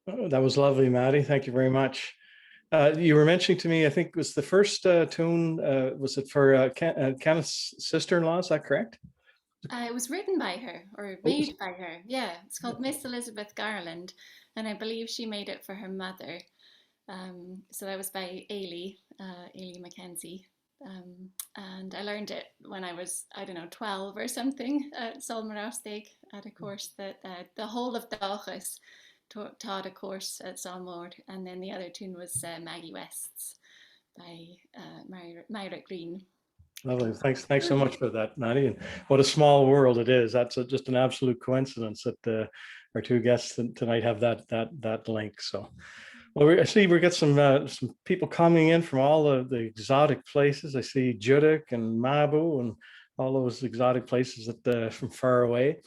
Oh, that was lovely, Maddie. Thank you very much. You were mentioning to me, I think it was the first tune, was it for Kenneth's sister-in-law? Is that correct? It was written by her or Oh, made by her. Yeah, it's called Miss Elizabeth Garland, and I believe she made it for her mother. So that was by Ailey Mackenzie. And I learned it when I was, I don't know, 12 or something at Solmarostig at a course that the whole of Dachas taught a course at Solmord. And then the other tune was Maggie West's by Myra Green. lovely. Thanks so much for that, Maddie. And what a small world it is. That's just an absolute coincidence that our two guests tonight have that link. So, well, I see we got some people coming in from all of the exotic places. I see Judik and Mabu and all those exotic places that from far away.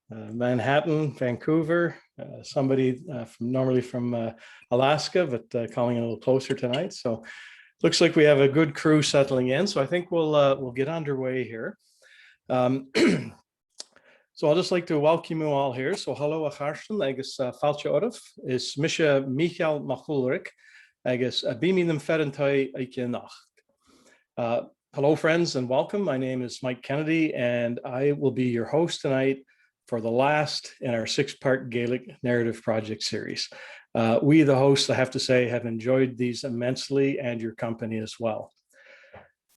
Manhattan, Vancouver, somebody normally from Alaska, but calling a little closer tonight. So looks like we have a good crew settling in. So I think we'll get underway here. So I'll just like to welcome you all here. So hello, Acharsten, agus falcha orif, is Misha Michael Machulrik, agus bimi them ferentai nacht. Hello, friends, and welcome. My name is Mike Kennedy, and I will be your host tonight for the last in our 6-part Gaelic Narrative Project series. We, the hosts, I have to say, have enjoyed these immensely, and your company as well.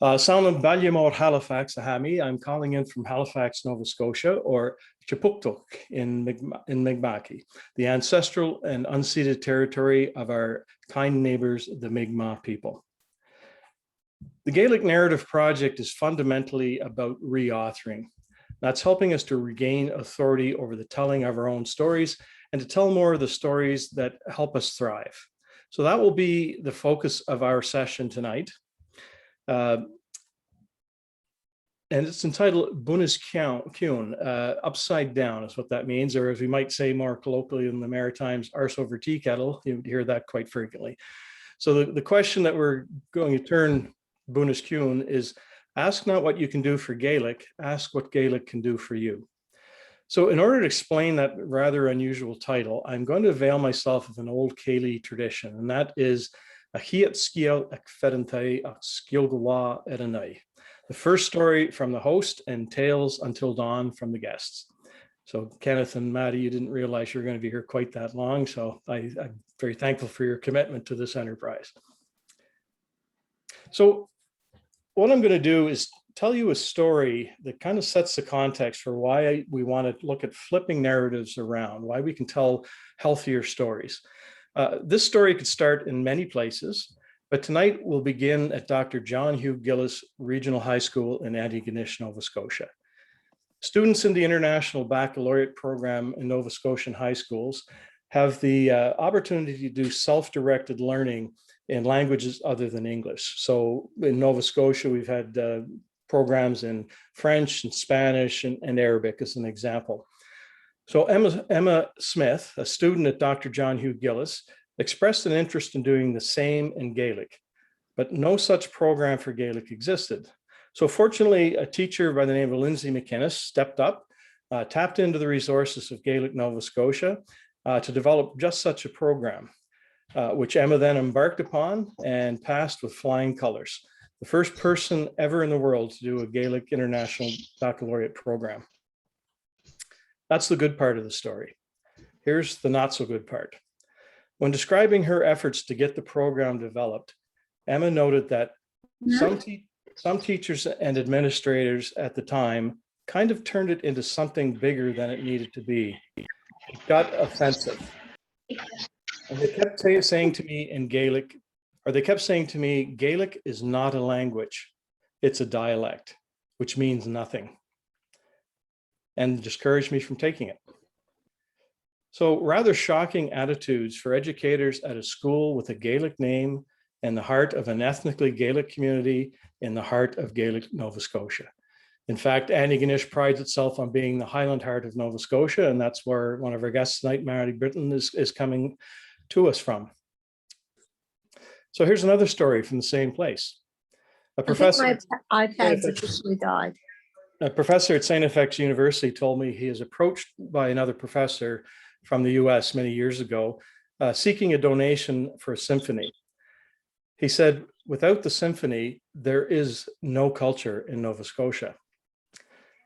Sound Ballymore, Halifax, Ahami. I'm calling in from Halifax, Nova Scotia, or Chipuktuk in Mi'kmaq, the ancestral and unceded territory of our kind neighbors, the Mi'kmaq people. The Gaelic Narrative Project is fundamentally about reauthoring. That's helping us to regain authority over the telling of our own stories and to tell more of the stories that help us thrive. So that will be the focus of our session tonight. And it's entitled Bunas Cionn, upside down is what that means, or as we might say more colloquially in the Maritimes, arse over tea kettle. You hear that quite frequently. So the question that we're going to turn Bunas Cionn is, ask not what you can do for Gaelic, ask what Gaelic can do for you. So in order to explain that rather unusual title, I'm going to avail myself of an old Cayley tradition, and that is a hiat skiel ak ferentai ak skilgawa eranai. The first story from the host and tales until dawn from the guests. So Kenneth and Maddie, you didn't realize you were going to be here quite that long. So I'm very thankful for your commitment to this enterprise. So what I'm going to do is tell you a story that kind of sets the context for why we want to look at flipping narratives around, why we can tell healthier stories. This story could start in many places, but tonight we'll begin at Dr. John Hugh Gillis Regional High School in Antigonish, Nova Scotia. Students in the International Baccalaureate program in Nova Scotian high schools have the opportunity to do self-directed learning in languages other than English. So in Nova Scotia, we've had programs in French and Spanish and Arabic as an example. So Emma Smith, a student at Dr. John Hugh Gillis, expressed an interest in doing the same in Gaelic, but no such program for Gaelic existed. So fortunately, a teacher by the name of Lindsay McInnes stepped up, tapped into the resources of Gaelic Nova Scotia to develop just such a program, which Emma then embarked upon and passed with flying colors. The first person ever in the world to do a Gaelic International Baccalaureate program. That's the good part of the story. Here's the not so good part. When describing her efforts to get the program developed, Emma noted that some teachers and administrators at the time kind of turned it into something bigger than it needed to be. It got offensive. And they kept saying to me in Gaelic, Gaelic is not a language, it's a dialect, which means nothing, and discouraged me from taking it. So rather shocking attitudes for educators at a school with a Gaelic name and the heart of an ethnically Gaelic community in the heart of Gaelic Nova Scotia. In fact, Antigonish prides itself on being the Highland heart of Nova Scotia, and that's where one of our guests tonight, Mary Britton, is coming to us from. So here's another story from the same place. A professor, I think my iPad's officially died. A professor at St. FX University told me he is approached by another professor from the US many years ago seeking a donation for a symphony. He said, without the symphony, there is no culture in Nova Scotia.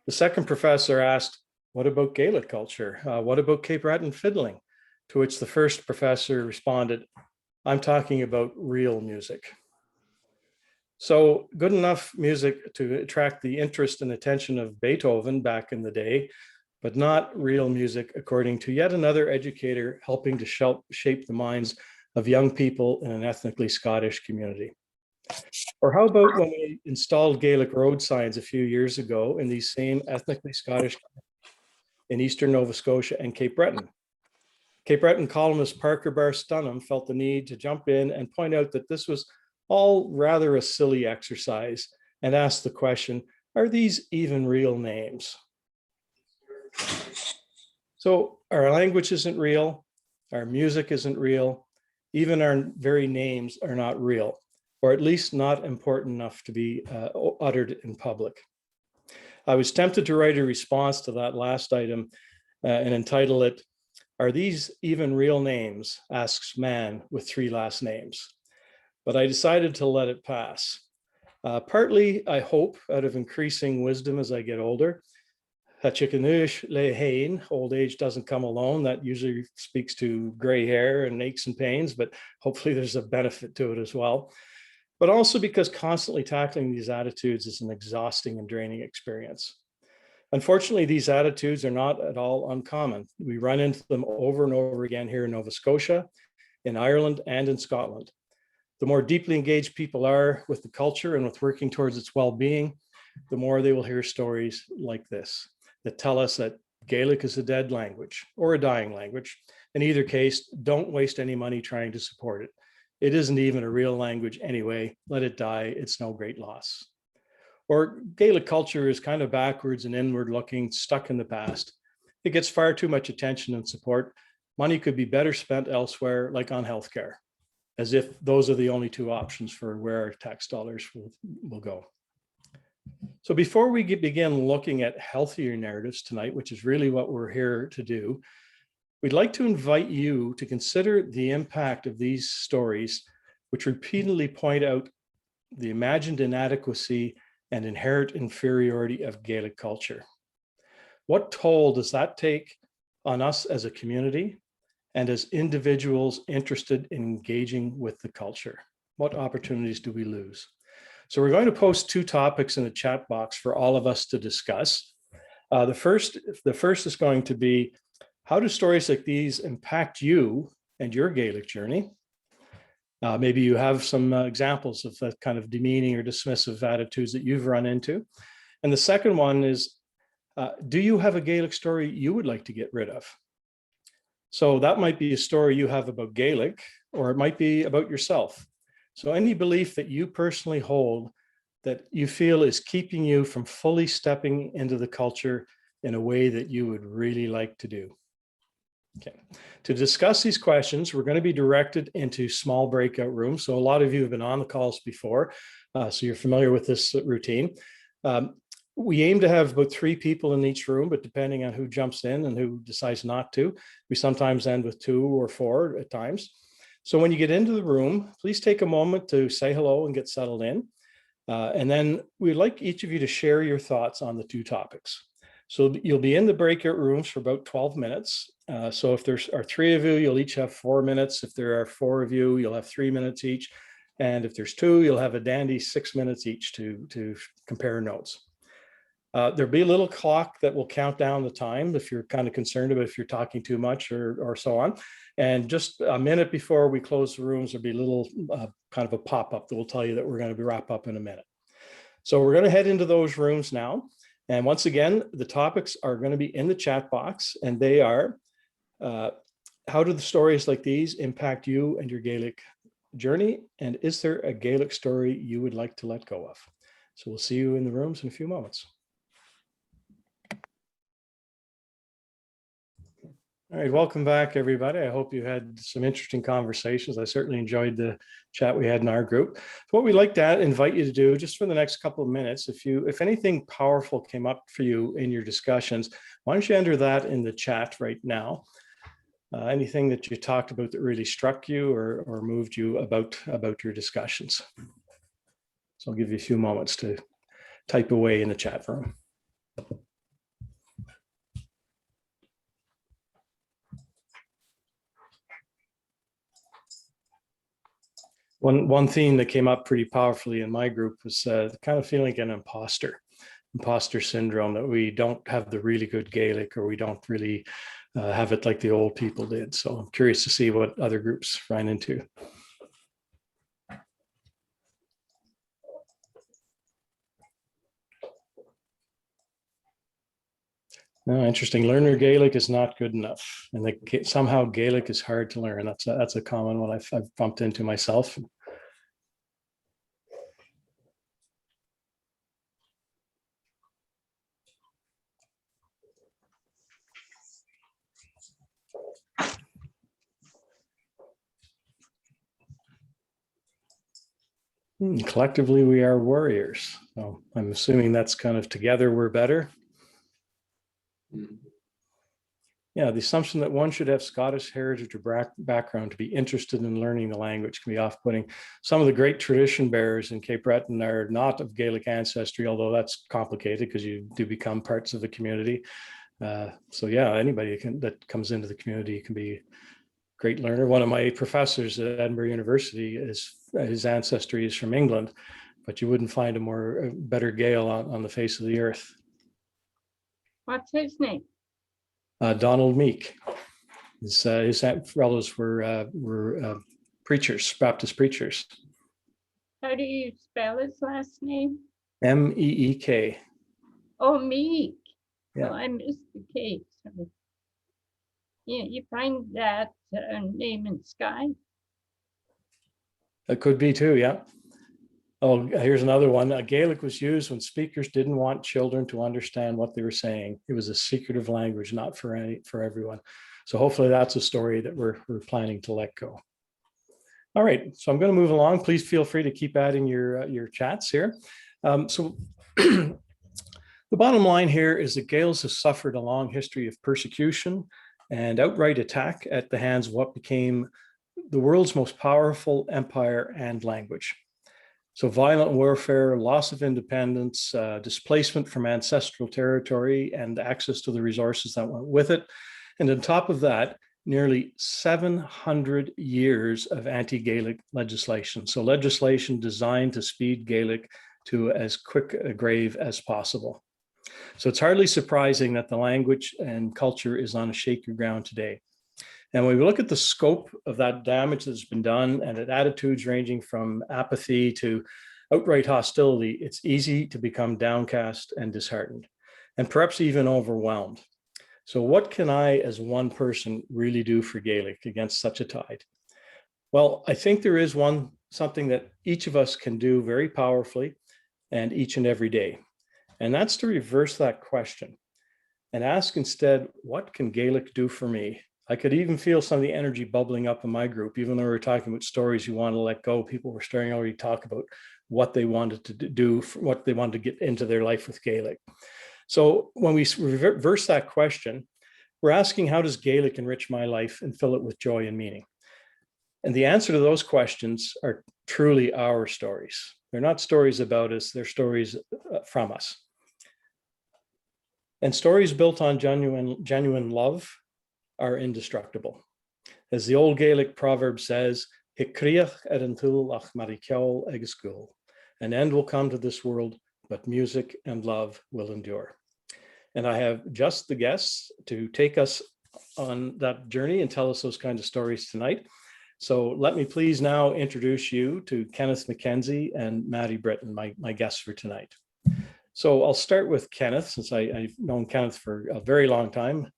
The second professor asked, what about Gaelic culture? What about Cape Breton fiddling? To which the first professor responded, I'm talking about real music. So good enough music to attract the interest and attention of Beethoven back in the day, but not real music, according to yet another educator helping to shape the minds of young people in an ethnically Scottish community. Or how about when we installed Gaelic road signs a few years ago in these same ethnically Scottish in Eastern Nova Scotia and Cape Breton? Cape Breton columnist Parker Bar-Stunham felt the need to jump in and point out that this was all rather a silly exercise and asked the question, are these even real names? So our language isn't real, our music isn't real, even our very names are not real, or at least not important enough to be uttered in public. I was tempted to write a response to that last item and entitle it, are these even real names? Asks man with 3 last names. But I decided to let it pass. Partly, I hope, out of increasing wisdom as I get older. Old age doesn't come alone. That usually speaks to gray hair and aches and pains, but hopefully there's a benefit to it as well. But also because constantly tackling these attitudes is an exhausting and draining experience. Unfortunately, these attitudes are not at all uncommon. We run into them over and over again here in Nova Scotia, in Ireland, and in Scotland. The more deeply engaged people are with the culture and with working towards its well-being, the more they will hear stories like this that tell us that Gaelic is a dead language or a dying language. In either case, don't waste any money trying to support it. It isn't even a real language anyway. Let it die. It's no great loss. Or Gaelic culture is kind of backwards and inward looking, stuck in the past. It gets far too much attention and support. Money could be better spent elsewhere, like on healthcare, as if those are the only 2 options for where our tax dollars will go. So before we begin looking at healthier narratives tonight, which is really what we're here to do, we'd like to invite you to consider the impact of these stories, which repeatedly point out the imagined inadequacy and inherent inferiority of Gaelic culture. What toll does that take on us as a community and as individuals interested in engaging with the culture? What opportunities do we lose? So we're going to post 2 topics in the chat box for all of us to discuss. The first is going to be, how do stories like these impact you and your Gaelic journey? Maybe you have some examples of that kind of demeaning or dismissive attitudes that you've run into. And the second one is, do you have a Gaelic story you would like to get rid of? So that might be a story you have about Gaelic, or it might be about yourself. So any belief that you personally hold that you feel is keeping you from fully stepping into the culture in a way that you would really like to do. Okay. To discuss these questions, we're going to be directed into small breakout rooms. So a lot of you have been on the calls before, so you're familiar with this routine. We aim to have about 3 people in each room, but depending on who jumps in and who decides not to, we sometimes end with 2 or 4 at times. So when you get into the room, please take a moment to say hello and get settled in. And then we'd like each of you to share your thoughts on the 2 topics. So you'll be in the breakout rooms for about 12 minutes. So if there are 3 of you, you'll each have 4 minutes. If there are 4 of you, you'll have 3 minutes each. And if there's 2, you'll have a dandy 6 minutes each to compare notes. There'll be a little clock that will count down the time if you're kind of concerned about if you're talking too much or so on. And just a minute before we close the rooms, there'll be a little kind of a pop-up that will tell you that we're going to wrap up in a minute. So we're going to head into those rooms now. And once again, the topics are going to be in the chat box, and they are, how do the stories like these impact you and your Gaelic journey? And is there a Gaelic story you would like to let go of? So we'll see you in the rooms in a few moments. All right, welcome back, everybody. I hope you had some interesting conversations. I certainly enjoyed the chat we had in our group. So what we'd like to invite you to do, just for the next couple of minutes, if anything powerful came up for you in your discussions, why don't you enter that in the chat right now? Anything that you talked about that really struck you or moved you about your discussions? So I'll give you a few moments to type away in the chat room. One theme that came up pretty powerfully in my group was kind of feeling like an imposter syndrome, that we don't have the really good Gaelic, or we don't really have it like the old people did. So I'm curious to see what other groups ran into. No, interesting. Learner Gaelic is not good enough, and somehow Gaelic is hard to learn. That's a common one I've bumped into myself. Collectively, we are warriors. So I'm assuming that's kind of together we're better. Yeah, the assumption that one should have Scottish heritage or background to be interested in learning the language can be off-putting. Some of the great tradition bearers in Cape Breton are not of Gaelic ancestry, although that's complicated because you do become parts of the community. So yeah, anybody that comes into the community can be a great learner. One of my professors at Edinburgh University, his ancestry is from England, but you wouldn't find a better Gael on the face of the earth. What's his name? Donald Meek. His fellows were preachers, Baptist preachers. How do you spell his last name? M-E-E-K. Oh, Meek. Yeah. Oh, I missed the K. Sorry. Yeah, you find that name in Sky? It could be too, yeah. Oh, here's another one. Gaelic was used when speakers didn't want children to understand what they were saying. It was a secretive language, not for everyone. So hopefully that's a story that we're planning to let go. All right, so I'm going to move along. Please feel free to keep adding your chats here. So the bottom line here is that Gaels have suffered a long history of persecution and outright attack at the hands of what became the world's most powerful empire and language. So violent warfare, loss of independence, displacement from ancestral territory, and access to the resources that went with it. And on top of that, nearly 700 years of anti-Gaelic legislation. So legislation designed to speed Gaelic to as quick a grave as possible. So it's hardly surprising that the language and culture is on a shaky ground today. And when we look at the scope of that damage that's been done, and at attitudes ranging from apathy to outright hostility, it's easy to become downcast and disheartened, and perhaps even overwhelmed. So what can I, as one person, really do for Gaelic against such a tide? Well, I think there is something that each of us can do very powerfully and each and every day. And that's to reverse that question and ask instead, what can Gaelic do for me? I could even feel some of the energy bubbling up in my group, even though we were talking about stories you want to let go. People were starting to already talk about what they wanted to do, what they wanted to get into their life with Gaelic. So when we reverse that question, we're asking, how does Gaelic enrich my life and fill it with joy and meaning? And the answer to those questions are truly our stories. They're not stories about us, they're stories from us. And stories built on genuine love are indestructible. As the old Gaelic proverb says, an end will come to this world, but music and love will endure. And I have just the guests to take us on that journey and tell us those kinds of stories tonight. So let me please now introduce you to Kenneth Mackenzie and Maddie Britton, my guests for tonight. So I'll start with Kenneth, since I've known Kenneth for a very long time.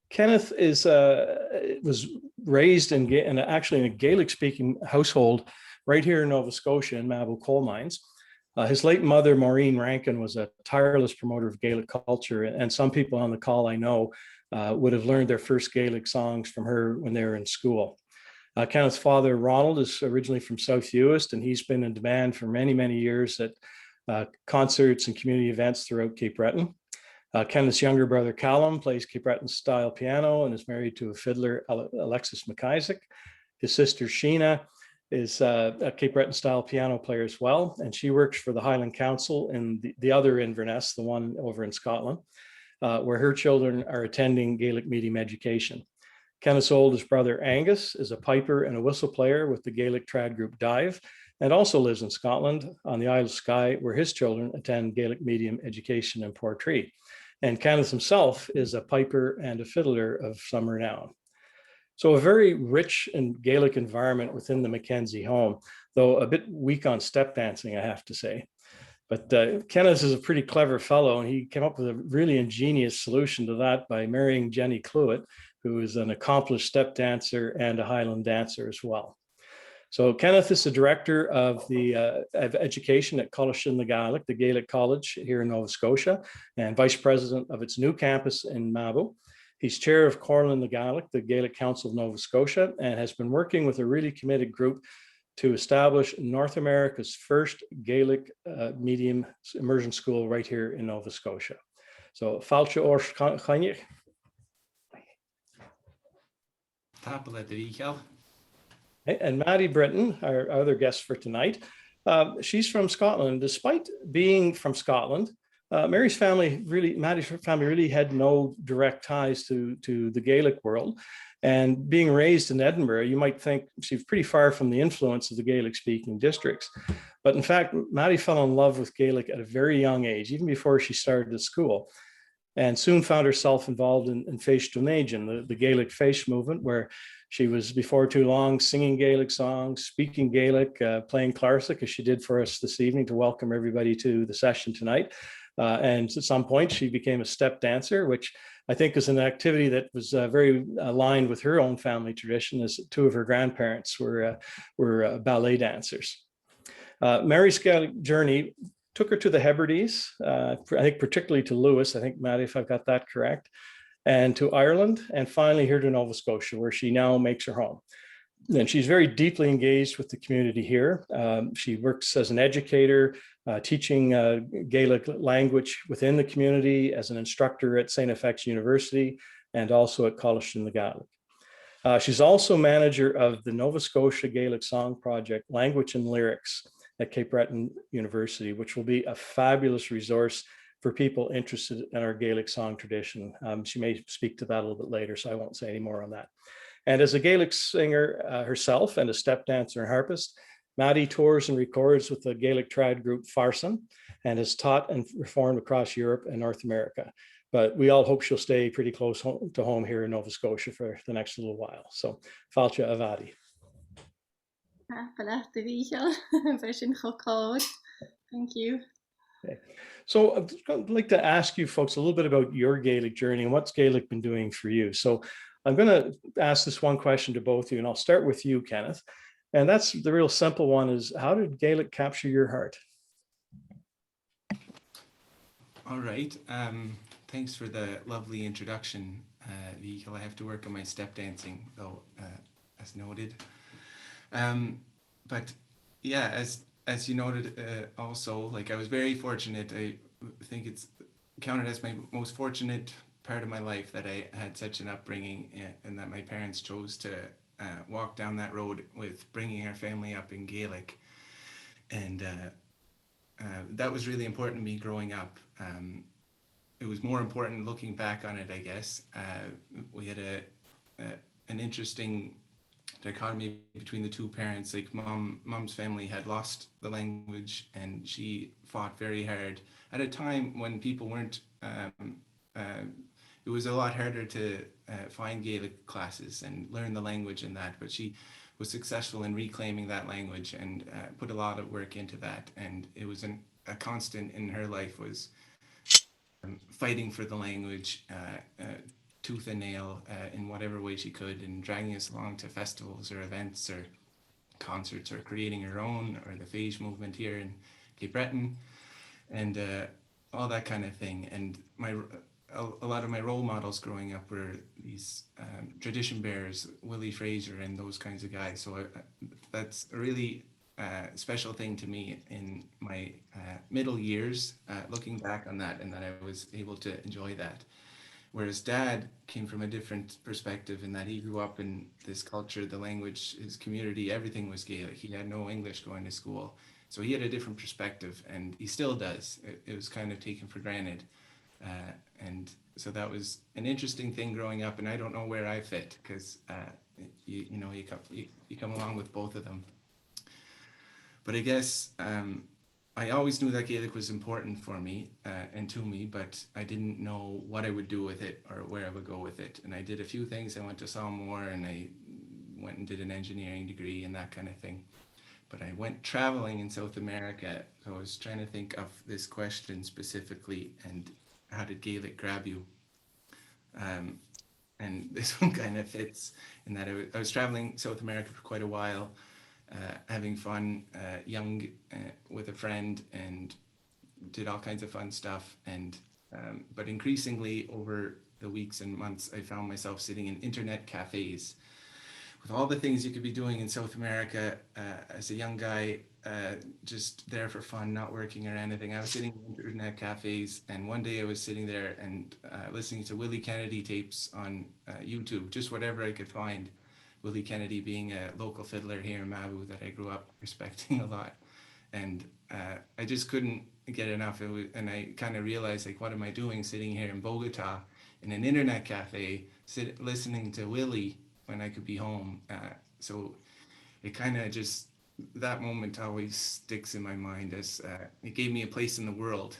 Kenneth was raised actually in a Gaelic-speaking household right here in Nova Scotia in Mabel Coal Mines. His late mother, Maureen Rankin, was a tireless promoter of Gaelic culture, and some people on the call I know would have learned their first Gaelic songs from her when they were in school. Kenneth's father, Ronald, is originally from South Uist, and he's been in demand for many, many years at concerts and community events throughout Cape Breton. Kenneth's younger brother, Callum, plays Cape Breton style piano and is married to a fiddler, Alexis McIsaac. His sister, Sheena, is a Cape Breton style piano player as well, and she works for the Highland Council in the other Inverness, the one over in Scotland, where her children are attending Gaelic medium education. Kenneth's oldest brother, Angus, is a piper and a whistle player with the Gaelic trad group Dive, and also lives in Scotland on the Isle of Skye, where his children attend Gaelic medium education in Portree. And Kenneth himself is a piper and a fiddler of some renown. So a very rich and Gaelic environment within the Mackenzie home, though a bit weak on step dancing, I have to say. But Kenneth is a pretty clever fellow, and he came up with a really ingenious solution to that by marrying Jenny Clewitt, who is an accomplished step dancer and a Highland dancer as well. So Kenneth is the director of education at Colishin the Gaelic, the Gaelic College here in Nova Scotia, and vice president of its new campus in Mabo. He's chair of Corlin the Gaelic, the Gaelic Council of Nova Scotia, and has been working with a really committed group to establish North America's first Gaelic medium immersion school right here in Nova Scotia. So, Falcha or Chainik. And Maddie Britton, our other guest for tonight, she's from Scotland. Despite being from Scotland, Maddie's family really had no direct ties to the Gaelic world. And being raised in Edinburgh, you might think she's pretty far from the influence of the Gaelic-speaking districts. But in fact, Maddie fell in love with Gaelic at a very young age, even before she started at school, and soon found herself involved in Féis Donajan, the Gaelic Féis movement, where she was, before too long, singing Gaelic songs, speaking Gaelic, playing clarsach, as she did for us this evening to welcome everybody to the session tonight. And at some point, she became a step dancer, which I think is an activity that was very aligned with her own family tradition, as two of her grandparents were ballet dancers. Mary's Gaelic journey took her to the Hebrides, I think particularly to Lewis, I think, Maddie, if I've got that correct, and to Ireland, and finally here to Nova Scotia, where she now makes her home. And she's very deeply engaged with the community here. She works as an educator, teaching Gaelic language within the community, as an instructor at St. FX University, and also at Colishin the Gaelic. She's also manager of the Nova Scotia Gaelic Song Project, Language and Lyrics at Cape Breton University, which will be a fabulous resource for people interested in our Gaelic song tradition. She may speak to that a little bit later, so I won't say any more on that. And as a Gaelic singer herself and a step dancer and harpist, Maddie tours and records with the Gaelic trad group Farson and has taught and performed across Europe and North America. But we all hope she'll stay pretty close to home here in Nova Scotia for the next little while. So, Falcha Avadi. Thank you. Okay. So I'd like to ask you folks a little bit about your Gaelic journey and what's Gaelic been doing for you. So I'm going to ask this one question to both of you, and I'll start with you, Kenneth. And that's the real simple one: is how did Gaelic capture your heart? All right. Thanks for the lovely introduction, Vigil. I have to work on my step dancing, though, as noted. But yeah, as you noted, also, like, I was very fortunate. I think it's counted as my most fortunate part of my life that I had such an upbringing, and that my parents chose to walk down that road with bringing our family up in Gaelic. And that was really important to me growing up. It was more important looking back on it, I guess. We had an interesting dichotomy between the two parents. Like, mom's family had lost the language, and she fought very hard at a time when people weren't. It was a lot harder to find Gaelic classes and learn the language and that, but she was successful in reclaiming that language and put a lot of work into that. And it was a constant in her life was fighting for the language, tooth and nail, in whatever way she could, and dragging us along to festivals or events or concerts, or creating her own, or the Féis movement here in Cape Breton, and all that kind of thing. And a lot of my role models growing up were these tradition bearers, Willie Fraser and those kinds of guys. So that's a really special thing to me in my middle years, looking back on that, and that I was able to enjoy that. Whereas Dad came from a different perspective in that he grew up in this culture, the language, his community, everything was Gaelic. He had no English going to school. So he had a different perspective, and he still does. It was kind of taken for granted. And so that was an interesting thing growing up, and I don't know where I fit, because you come along with both of them. But I guess I always knew that Gaelic was important for me and to me, but I didn't know what I would do with it or where I would go with it. And I did a few things. I went to Saumur, and I went and did an engineering degree and that kind of thing. But I went traveling in South America. So I was trying to think of this question specifically, and how did Gaelic grab you? And this one kind of fits in that I was traveling South America for quite a while, having fun, young, with a friend, and did all kinds of fun stuff. And but increasingly over the weeks and months, I found myself sitting in internet cafes with all the things you could be doing in South America as a young guy, just there for fun, not working or anything. I was sitting in internet cafes, and one day I was sitting there and listening to Willie Kennedy tapes on YouTube, just whatever I could find. Willie Kennedy being a local fiddler here in Mabu that I grew up respecting a lot. And I just couldn't get enough. And I kind of realized, like, what am I doing sitting here in Bogota in an internet cafe, listening to Willie when I could be home? So it kind of just, that moment always sticks in my mind as it gave me a place in the world,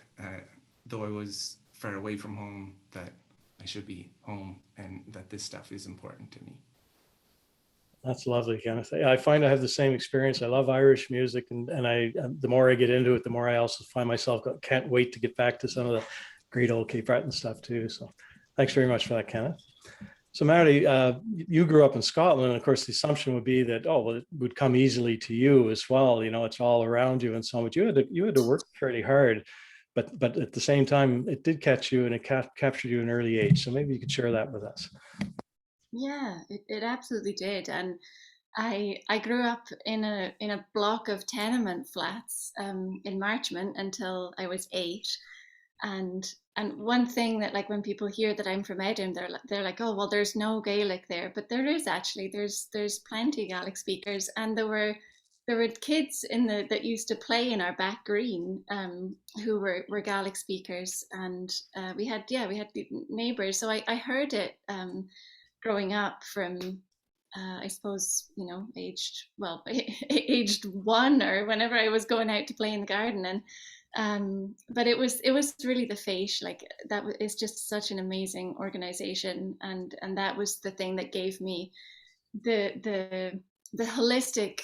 though I was far away from home, that I should be home and that this stuff is important to me. That's lovely, Kenneth. I find I have the same experience. I love Irish music, and the more I get into it, the more I also find myself can't wait to get back to some of the great old Cape Breton stuff too. So thanks very much for that, Kenneth. So Marty, you grew up in Scotland, and of course the assumption would be that, oh, well, it would come easily to you as well. You know, it's all around you and so on. But you had to work pretty hard. But at the same time, it did catch you, and it captured you at an early age. So maybe you could share that with us. Yeah, it absolutely did. And I grew up in a block of tenement flats in Marchmont until I was 8. And one thing that, like, when people hear that I'm from Edinburgh, they're like, oh, well, there's no Gaelic there, but there is actually. There's plenty Gaelic speakers, and there were kids that used to play in our back green who were Gaelic speakers, and we had neighbors. So I heard it growing up from I suppose, aged 1, or whenever I was going out to play in the garden. And but it was really the Fèis, like, that is just such an amazing organization, and that was the thing that gave me the holistic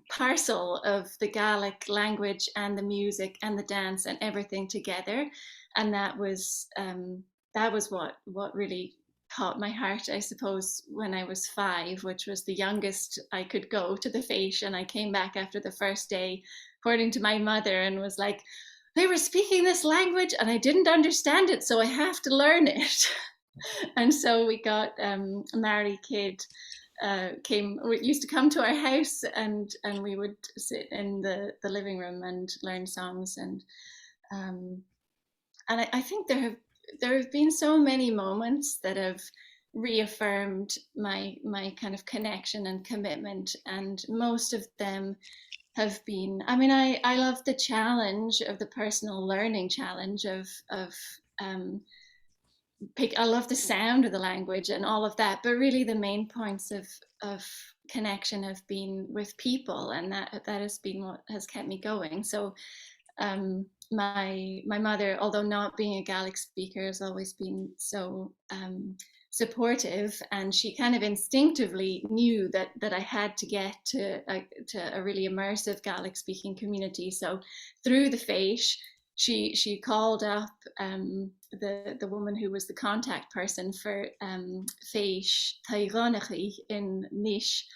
parcel of the Gaelic language and the music and the dance and everything together. And that was what really caught my heart, I suppose, when I was 5, which was the youngest I could go to the Fèis. And I came back after the first day, according to my mother, and was like, they were speaking this language and I didn't understand it, so I have to learn it. And so we got Mary Kidd used to come to our house, and we would sit in the living room and learn songs. And I think there have been so many moments that have reaffirmed my kind of connection and commitment, and most of them have been, I mean, I love the challenge of the personal learning challenge of I love the sound of the language and all of that, but really the main points of connection have been with people, and that has been what has kept me going. So my mother, although not being a Gaelic speaker, has always been so supportive, and she kind of instinctively knew that I had to get to a really immersive Gaelic speaking community. So through the Fèis, she called up the woman who was the contact person for Fèis Taighonachi in Nish,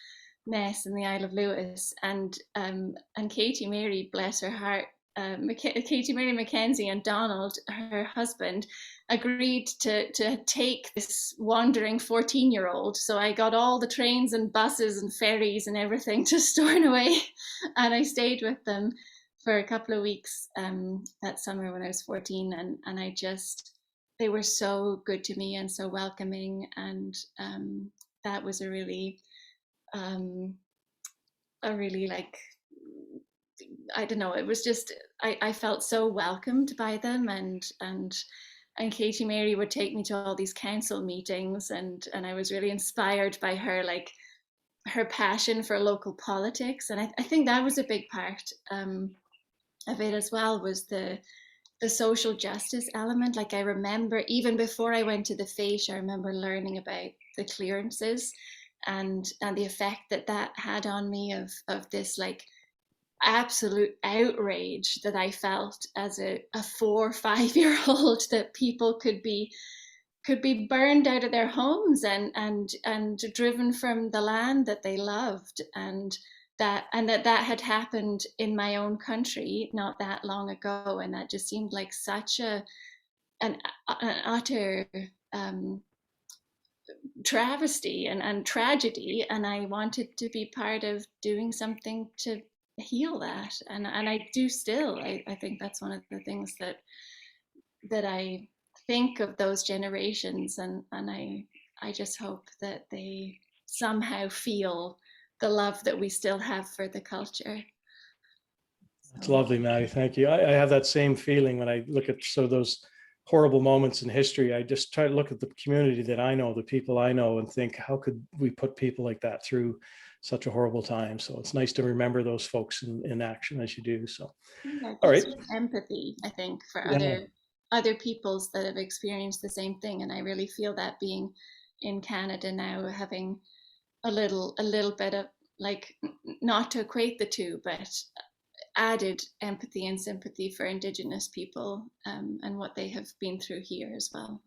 Ness in the Isle of Lewis, and Katie Mary, bless her heart, Katie Mary Mackenzie and Donald, her husband, agreed to take this wandering 14-year-old. So I got all the trains and buses and ferries and everything to Stornoway, and I stayed with them for a couple of weeks that summer when I was 14, and I just, they were so good to me and so welcoming, and that was a really like, I don't know, it was just, I felt so welcomed by them, and Katie Mary would take me to all these council meetings, and I was really inspired by her, like her passion for local politics, and I think that was a big part of it as well, was the social justice element. Like I remember even before I went to the Fete, I remember learning about the clearances and the effect that that had on me of this like absolute outrage that I felt as a 4 or 5 year old, that people could be burned out of their homes and driven from the land that they loved, and that had happened in my own country not that long ago, and that just seemed like such an utter travesty and tragedy, and I wanted to be part of doing something to heal that, and I do still. I think that's one of the things that I think of those generations, and I just hope that they somehow feel the love that we still have for the culture. It's lovely, Maddie. Thank you. I have that same feeling when I look at sort of those horrible moments in history. I just try to look at the community that I know, the people I know, and think, how could we put people like that through such a horrible time? So it's nice to remember those folks in action as you do. So, Yeah, all right. Empathy, I think, for Yeah. other peoples that have experienced the same thing, and I really feel that being in Canada now, having a little bit of, like, not to equate the two, but added empathy and sympathy for Indigenous people and what they have been through here as well.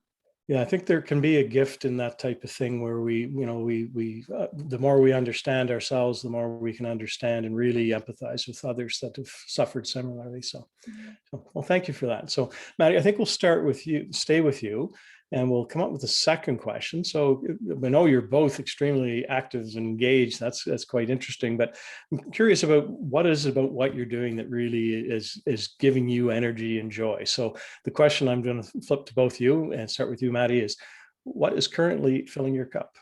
Yeah, I think there can be a gift in that type of thing where we the more we understand ourselves, the more we can understand and really empathize with others that have suffered similarly. So, well, thank you for that. So, Maddie, I think we'll stay with you, and we'll come up with a second question. So I know you're both extremely active and engaged. That's quite interesting, but I'm curious about what is it about what you're doing that really is giving you energy and joy. So the question I'm going to flip to both you and start with you, Maddie, is what is currently filling your cup?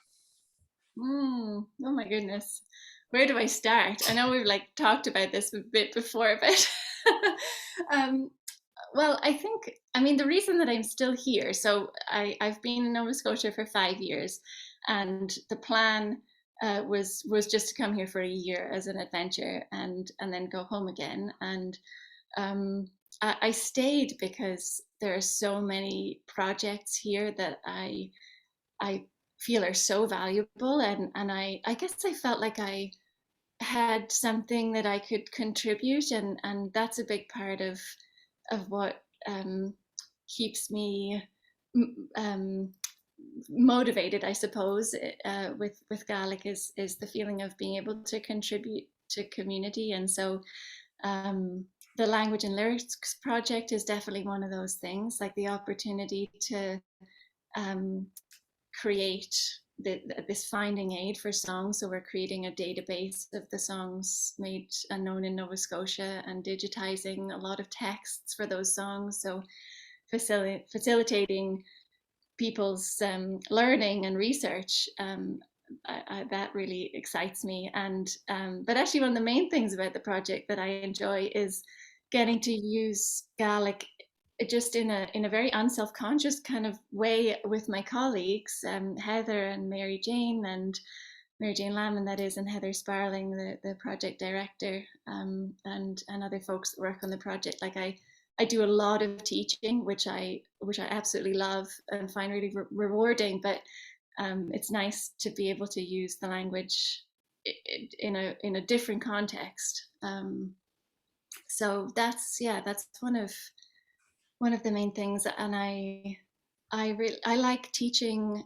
Oh my goodness. Where do I start? I know we've like talked about this a bit before, but well, I think, I mean, the reason that I'm still here, so I've been in Nova Scotia for 5 years, and the plan was just to come here for a year as an adventure and then go home again. And I stayed because there are so many projects here that I feel are so valuable, and I guess I felt like I had something that I could contribute, and that's a big part of what keeps me motivated, I suppose, with Gaelic is the feeling of being able to contribute to community. And so the Language and Lyrics Project is definitely one of those things, like the opportunity to create this finding aid for songs. So we're creating a database of the songs made and known in Nova Scotia and digitizing a lot of texts for those songs. So facilitating people's learning and research. That really excites me. And but actually one of the main things about the project that I enjoy is getting to use Gaelic just in a very unself-conscious kind of way with my colleagues, Heather and Mary Jane Lamb, and that is, and Heather Sparling, the project director, and other folks that work on the project. Like I do a lot of teaching, which I absolutely love and find really rewarding, but it's nice to be able to use the language in a different context. So that's one of the main things, and I like teaching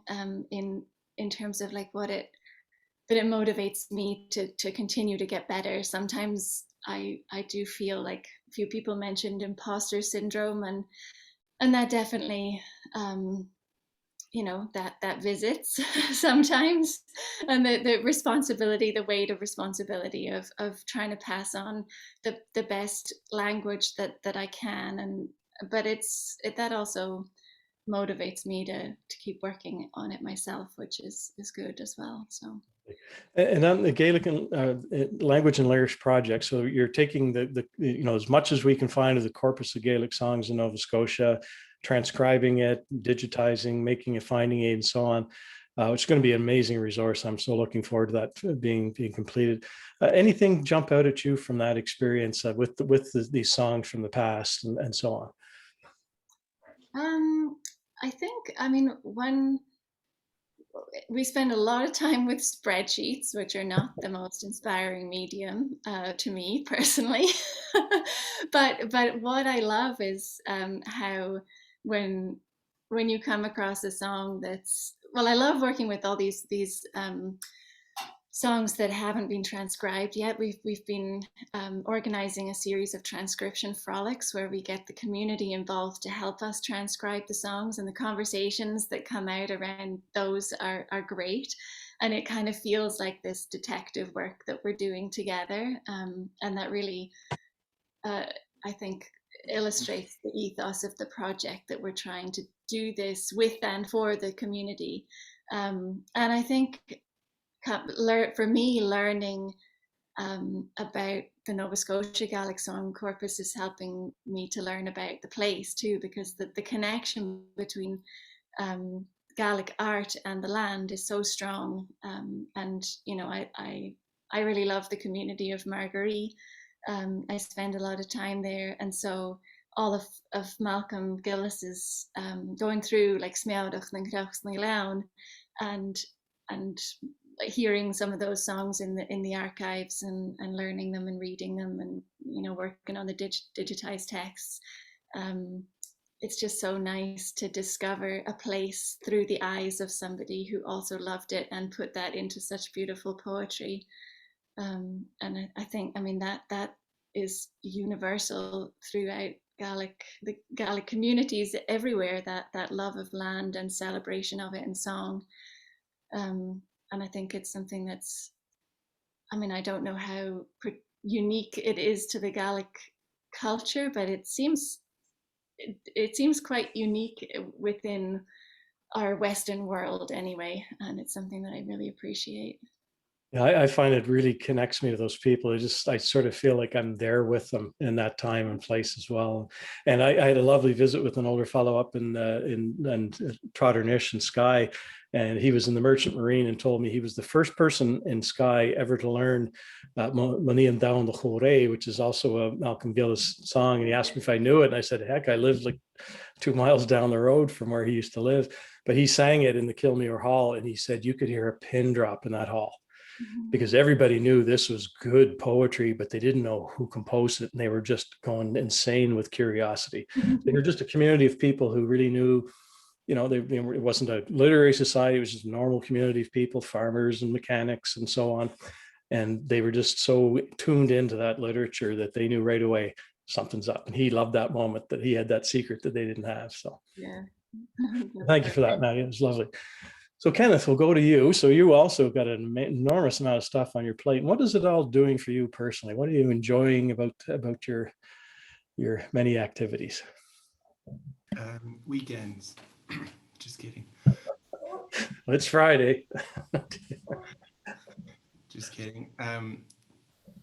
in terms of like that it motivates me to continue to get better. Sometimes I do feel like few people mentioned imposter syndrome, and that definitely, you know, that visits sometimes, and the responsibility, the weight of responsibility of trying to pass on the best language that I can, and but that also motivates me to keep working on it myself, which is good as well. So. And on the Gaelic Language and Lyrics Project, so you're taking the you know, as much as we can find of the corpus of Gaelic songs in Nova Scotia, transcribing it, digitizing, making a finding aid, and so on. It's going to be an amazing resource. I'm so looking forward to that being completed. Anything jump out at you from that experience with these songs from the past and so on? I think, I mean, we spend a lot of time with spreadsheets, which are not the most inspiring medium to me personally. but what I love is how when you come across a song that's, well, I love working with all these songs that haven't been transcribed yet. We've been organizing a series of transcription frolics where we get the community involved to help us transcribe the songs, and the conversations that come out around those are great. And it kind of feels like this detective work that we're doing together, and that really, I think, illustrates the ethos of the project, that we're trying to do this with and for the community. And I think for me, learning about the Nova Scotia Gaelic song corpus is helping me to learn about the place too, because the connection between Gaelic art and the land is so strong. And you know, I really love the community of Margaree. I spend a lot of time there, and so all of Malcolm Gillis's going through like Smeadach and Crachs na Lean, and hearing some of those songs in the archives, and learning them and reading them, and you know, working on the digitized texts. It's just so nice to discover a place through the eyes of somebody who also loved it and put that into such beautiful poetry. And I think, I mean, that is universal throughout the Gaelic communities everywhere, that love of land and celebration of it in song. And I think it's something that's, I mean, I don't know how unique it is to the Gaelic culture, but it seems quite unique within our Western world anyway. And it's something that I really appreciate. Yeah, I find it really connects me to those people. I sort of feel like I'm there with them in that time and place as well. And I had a lovely visit with an older fellow up in Trotternish and Skye, and he was in the Merchant Marine and told me he was the first person in Skye ever to learn Manian Down the Chore, which is also a Malcolm Gillis song. And he asked me if I knew it, and I said, heck, I lived like 2 miles down the road from where he used to live. But he sang it in the Kilmuir Hall, and he said you could hear a pin drop in that hall, because everybody knew this was good poetry, but they didn't know who composed it, and they were just going insane with curiosity. They were just a community of people who really knew, you know, it wasn't a literary society, it was just a normal community of people, farmers and mechanics and so on. And they were just so tuned into that literature that they knew right away something's up. And he loved that moment, that he had that secret that they didn't have. So Yeah. thank you for that, Nadia. It was lovely. So Kenneth, we'll go to you. So you also got an enormous amount of stuff on your plate. What is it all doing for you personally? What are you enjoying about your many activities? Weekends. Just kidding. Well, it's Friday. Just kidding.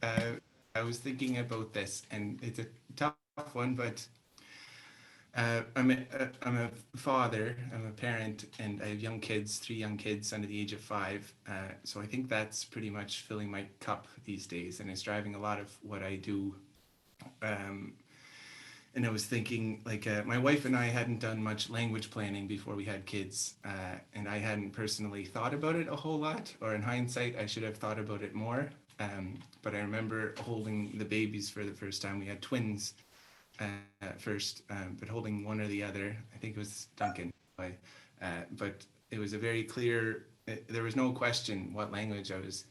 I was thinking about this, and it's a tough one, but I'm a father, I'm a parent, and I have young kids, 3 young kids under the age of 5. So I think that's pretty much filling my cup these days, and it's driving a lot of what I do. And I was thinking, like, my wife and I hadn't done much language planning before we had kids, and I hadn't personally thought about it a whole lot, or in hindsight, I should have thought about it more. But I remember holding the babies for the first time. We had twins first, but holding one or the other. I think it was Duncan. But it was a very clear, there was no question what language I was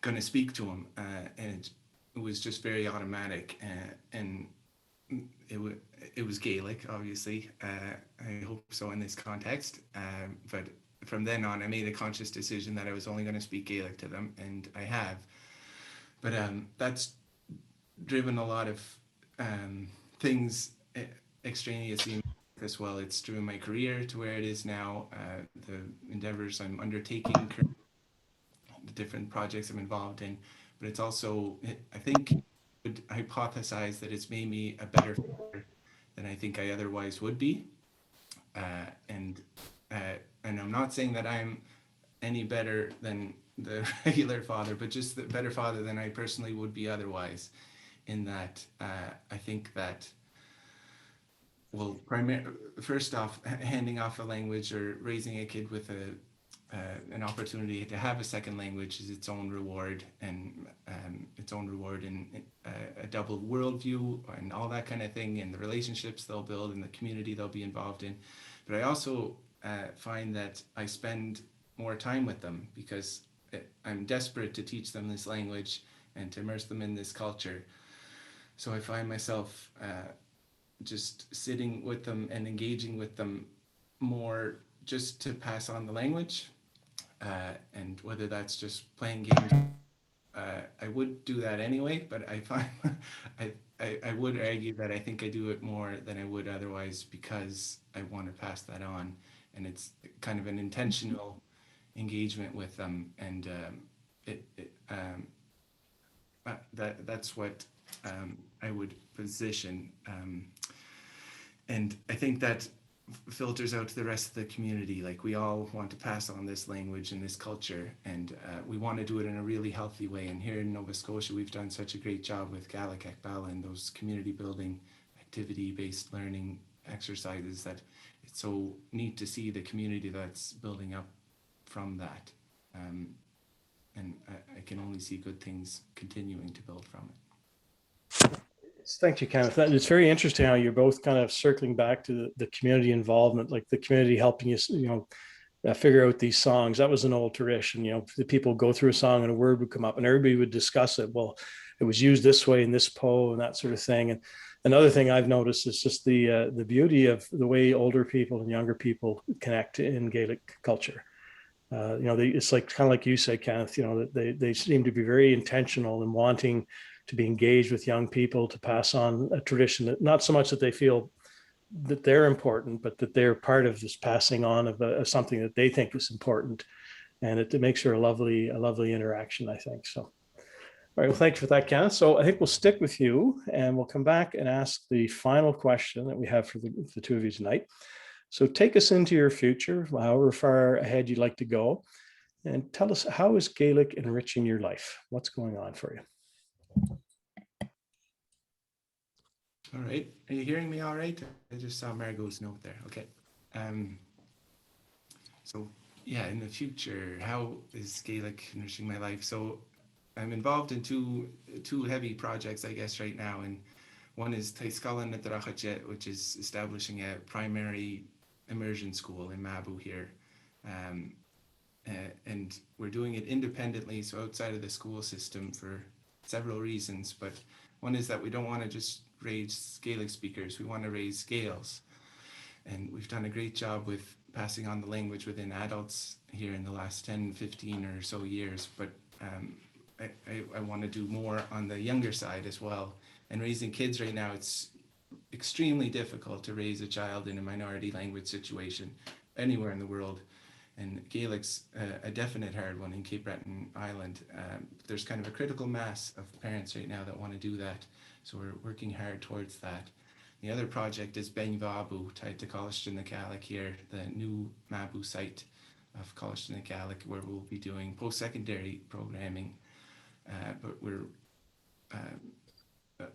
going to speak to him. And was just very automatic, and it was Gaelic, obviously. I hope so in this context. But from then on, I made a conscious decision that I was only going to speak Gaelic to them, and I have. But that's driven a lot of things extraneously as well. It's driven my career to where it is now, the endeavors I'm undertaking, the different projects I'm involved in. But it's also, I think, would hypothesize that it's made me a better father than I think I otherwise would be. Uh, and and I'm not saying that I'm any better than the regular father, but just the better father than I personally would be otherwise. In that, I think that, well, first off, handing off a language or raising a kid with an opportunity to have a second language is its own reward, and its own reward in a double worldview and all that kind of thing, and the relationships they'll build and the community they'll be involved in. But I also find that I spend more time with them because I'm desperate to teach them this language and to immerse them in this culture. So I find myself just sitting with them and engaging with them more just to pass on the language. And whether that's just playing games, I would do that anyway, but I find I would argue that I think I do it more than I would otherwise because I want to pass that on. And it's kind of an intentional engagement with them. And that's what I would position. And I think that filters out to the rest of the community. Like, we all want to pass on this language and this culture, and we want to do it in a really healthy way. And here in Nova Scotia, we've done such a great job with Gaelic Ekbala and those community building, activity-based learning exercises that it's so neat to see the community that's building up from that. And I can only see good things continuing to build from it. Thank you, Kenneth. It's very interesting how you're both kind of circling back to the community involvement, like the community helping you, figure out these songs. That was an old tradition. The people go through a song and a word would come up and everybody would discuss it. Well, it was used this way in this poem and that sort of thing. And another thing I've noticed is just the beauty of the way older people and younger people connect in Gaelic culture. It's like kind of like you say, Kenneth. That they seem to be very intentional in wanting to be engaged with young people, to pass on a tradition that not so much that they feel that they're important, but that they're part of this passing on of something that they think is important. And it makes for a lovely interaction, I think. So, all right, well, thanks for that, Kenneth. So I think we'll stick with you and we'll come back and ask the final question that we have for the two of you tonight. So take us into your future, however far ahead you'd like to go, and tell us, how is Gaelic enriching your life? What's going on for you? All right. Are you hearing me all right? I just saw Margot's note there. Okay. So yeah, in the future, how is Gaelic enriching my life? So I'm involved in two heavy projects, I guess, right now. And one is Taiscalan Nadrachajet, which is establishing a primary immersion school in Mabu here. And we're doing it independently, so outside of the school system, for several reasons. But one is that we don't want to just raise Gaelic speakers, we want to raise Gaels. And we've done a great job with passing on the language within adults here in the last 10, 15 or so years. But I want to do more on the younger side as well. And raising kids right now, it's extremely difficult to raise a child in a minority language situation anywhere in the world. And Gaelic's a definite hard one in Cape Breton Island. There's kind of a critical mass of parents right now that want to do that. So we're working hard towards that. The other project is Ben Vabu, tied to College na Gaelic here, the new Mabu site of College na Gaelic, where we'll be doing post-secondary programming. But we're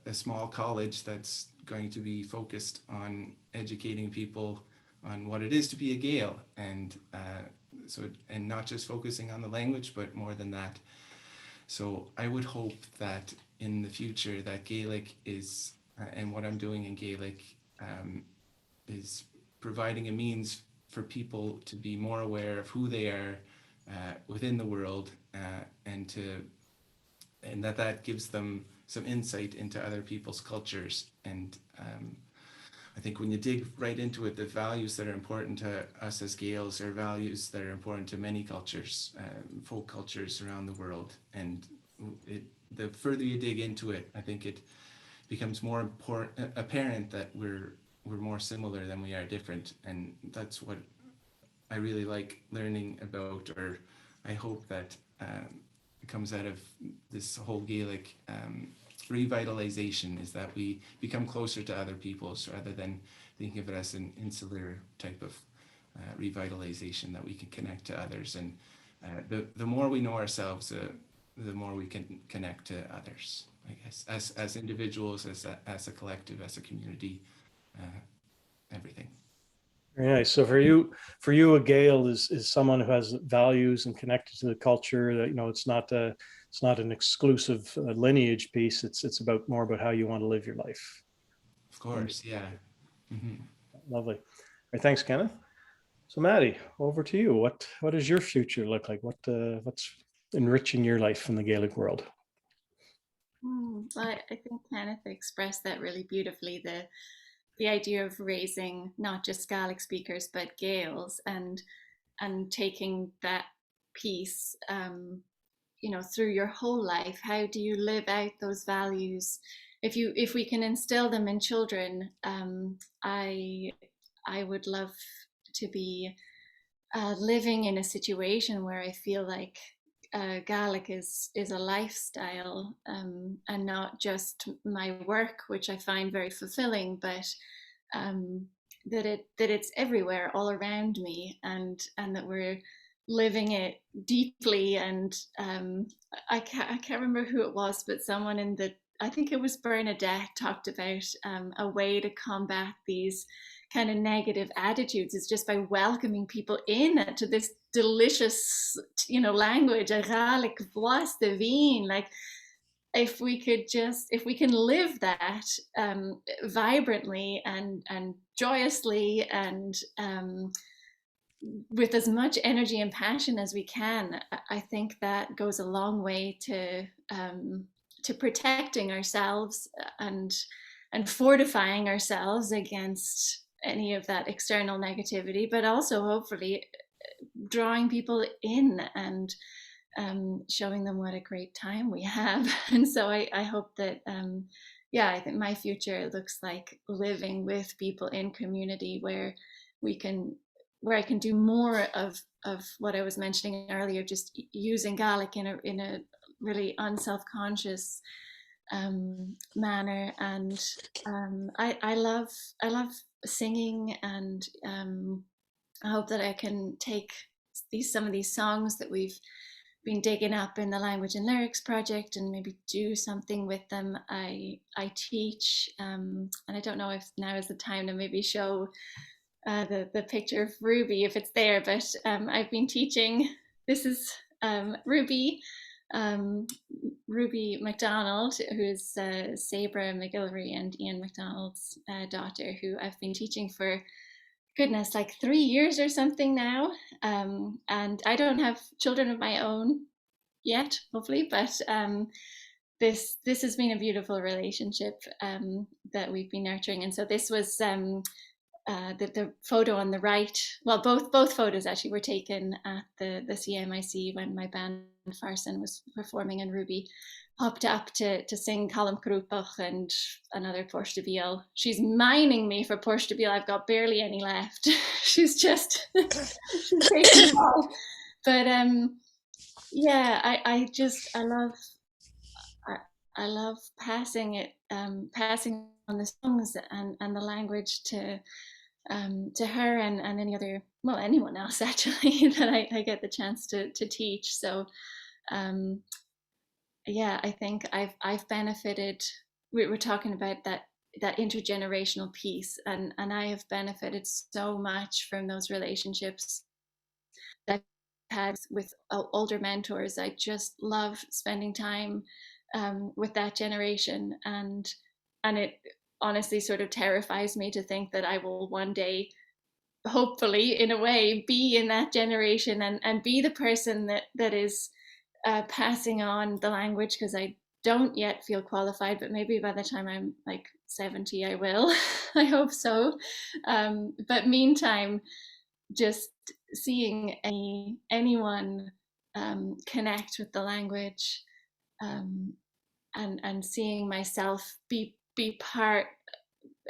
a small college that's going to be focused on educating people on what it is to be a Gael, and not just focusing on the language, but more than that. So I would hope that in the future that Gaelic is, and what I'm doing in Gaelic is providing a means for people to be more aware of who they are within the world, and that gives them some insight into other people's cultures. And I think when you dig right into it, the values that are important to us as Gaels are values that are important to many cultures, folk cultures around the world. And the further you dig into it, I think it becomes more apparent that we're more similar than we are different. And that's what I really like learning about, or I hope that comes out of this whole Gaelic revitalization, is that we become closer to other peoples rather than thinking of it as an insular type of revitalization, that we can connect to others. And the more we know ourselves, the more we can connect to others, I guess, as individuals, as a collective, as a community, everything. Very nice. So for you, a Gael is someone who has values and connected to the culture. That, you know, it's not an exclusive lineage piece. It's about more about how you want to live your life. Of course, yeah. Mm-hmm. Lovely. All right, thanks, Kenneth. So Maddie, over to you. What does your future look like? What's enriching your life in the Gaelic world? Well, I think Kenneth expressed that really beautifully. The idea of raising not just Gaelic speakers but Gaels, and taking that piece, you know, through your whole life. How do you live out those values? If we can instill them in children, I would love to be living in a situation where I feel like Gaelic is a lifestyle, and not just my work, which I find very fulfilling, but that it's everywhere, all around me, and that we're living it deeply. And I can't remember who it was, but someone I think it was Bernadette, talked about a way to combat these kind of negative attitudes is just by welcoming people in to this delicious, you know, language, a Gaelic voice de vin. Like, if we can live that vibrantly and joyously, and with as much energy and passion as we can, I think that goes a long way to protecting ourselves and fortifying ourselves against any of that external negativity, but also hopefully drawing people in and showing them what a great time we have. And so I hope that, I think my future looks like living with people in community where I can do more of what I was mentioning earlier, just using Gaelic in a really unself-conscious manner. And I love singing, and I hope that I can take some of these songs that we've been digging up in the Language and Lyrics Project and maybe do something with them. I teach, and I don't know if now is the time to maybe show the picture of Ruby, if it's there, but I've been teaching. This is Ruby MacDonald, who is Sabra McGillivray and Ian MacDonald's daughter, who I've been teaching for, goodness, like 3 years or something now. And I don't have children of my own yet, hopefully, but this has been a beautiful relationship that we've been nurturing. And so this was the photo on the right. Well, both photos actually were taken at the CMIC when my band Farson was performing, and Ruby hopped up to sing Colm Crúpach and another Porsche de Biel. She's mining me for Porsche de Biel. I've got barely any left. She's just she's taking it all. But I love passing on the songs and the language to her and anyone else actually that I get the chance to teach. So I think I've benefited. We're talking about that intergenerational piece, and I have benefited so much from those relationships that I've had with older mentors. I just love spending time with that generation, and it honestly sort of terrifies me to think that I will one day, hopefully in a way, be in that generation and be the person that is passing on the language, because I don't yet feel qualified, but maybe by the time I'm like 70, I will. I hope so. But meantime, just seeing anyone connect with the language, and seeing myself be part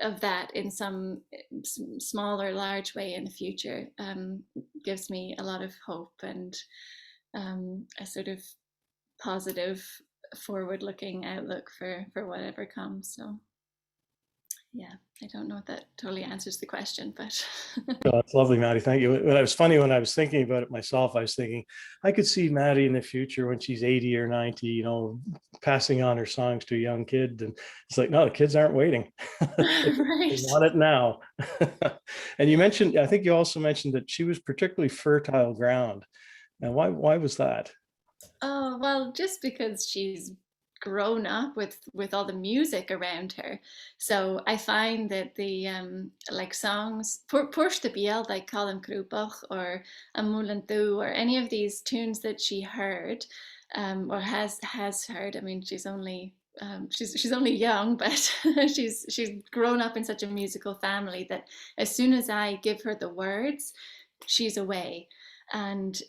of that in some small or large way in the future, gives me a lot of hope and a sort of positive, forward-looking outlook for whatever comes. So yeah, I don't know if that totally answers the question, but Oh, that's lovely, Maddie. Thank you. It was funny when I was thinking about it myself. I was thinking I could see Maddie in the future when she's 80 or 90, passing on her songs to a young kid. And it's like, no, the kids aren't waiting. They right. want it now. And you mentioned, I think you also mentioned that she was particularly fertile ground. Now, why was that? Oh, well, just because she's grown up with all the music around her. So I find that the like songs Push the Biel by Colin Krupach or A Moulin Dhu or any of these tunes that she heard, or has heard. I mean, she's only young, but she's grown up in such a musical family that as soon as I give her the words, she's away. And